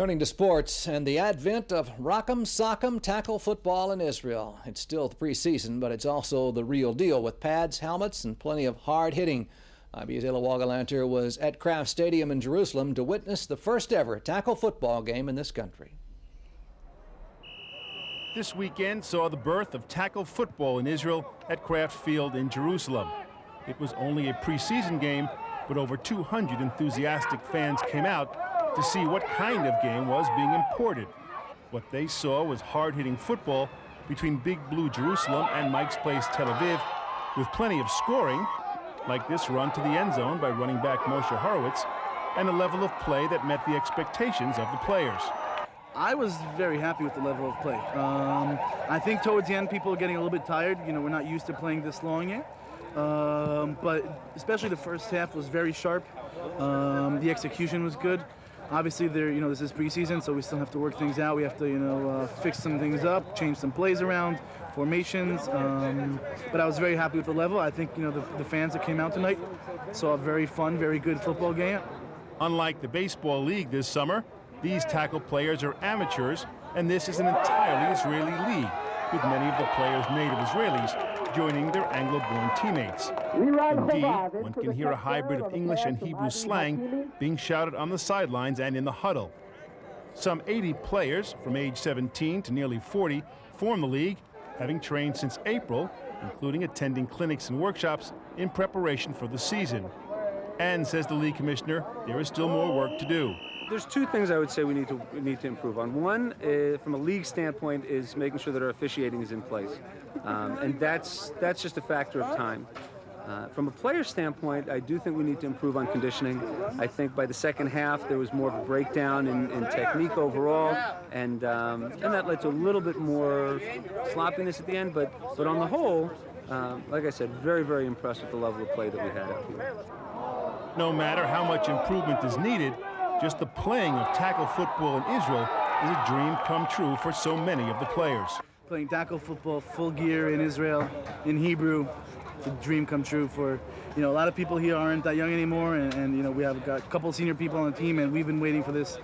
Turning to sports and the advent of Rock'em Sock'em tackle football in Israel. It's still the preseason, but it's also the real deal with pads, helmets, and plenty of hard hitting. IB's Eli Wogelanter was at Kraft Stadium in Jerusalem to witness the first ever tackle football game in this country. This weekend saw the birth of tackle football in Israel at Kraft Field in Jerusalem. It was only a preseason game, but over 200 enthusiastic fans came out to see what kind of game was being imported. What they saw was hard-hitting football between Big Blue Jerusalem and Mike's Place Tel Aviv, with plenty of scoring, like this run to the end zone by running back Moshe Horowitz, and a level of play that met the expectations of the players. I was very happy with the level of play. I think towards the end people are getting a little bit tired. You know, we're not used to playing this long yet. But especially the first half was very sharp. The execution was good. Obviously, this is preseason, so we still have to work things out. We have to, fix some things up, change some plays around, formations. But I was very happy with the level. I think, the fans that came out tonight saw a very fun, very good football game. Unlike the baseball league this summer, these tackle players are amateurs, and this is an entirely Israeli league, with many of the players native Israelis joining their Anglo-born teammates. Indeed, one can hear a hybrid of English and Hebrew slang being shouted on the sidelines and in the huddle. Some 80 players from age 17 to nearly 40 form the league, having trained since April, including attending clinics and workshops in preparation for the season. And, says the league commissioner, there is still more work to do. There's two things I would say we need to improve on. One, from a league standpoint, is making sure that our officiating is in place, and that's just a factor of time. From a player standpoint, I do think we need to improve on conditioning. I think by the second half there was more of a breakdown in technique overall, and that led to a little bit more sloppiness at the end. But on the whole, like I said, very, very impressed with the level of play that we had out here. No matter how much improvement is needed, just the playing of tackle football in Israel is a dream come true for so many of the players. Playing tackle football full gear in Israel, in Hebrew, it's a dream come true for, a lot of people here aren't that young anymore, and we have got a couple senior people on the team, and we've been waiting for this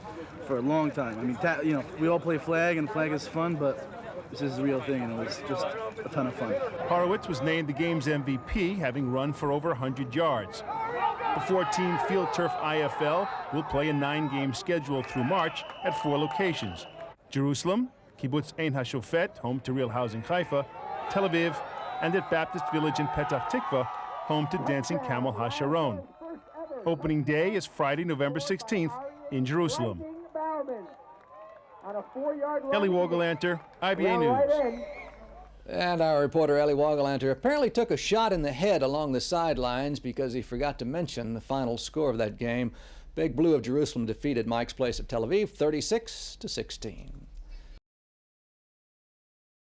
for a long time. I mean, we all play flag, and flag is fun, but this is the real thing, and it was just a ton of fun. Horowitz was named the game's MVP, having run for over 100 yards. The four-team Field Turf IFL will play a 9-game schedule through March at 4 locations: Jerusalem, Kibbutz Ein HaShofet, home to Real Housing Haifa, Tel Aviv, and at Baptist Village in Petah Tikva, home to Dancing Camel HaSharon. Opening day is Friday, November 16th in Jerusalem. Eli Wogelanter, IBA News. And our reporter Eli Wogelanter apparently took a shot in the head along the sidelines because he forgot to mention the final score of that game. Big Blue of Jerusalem defeated Mike's Place at Tel Aviv 36-16.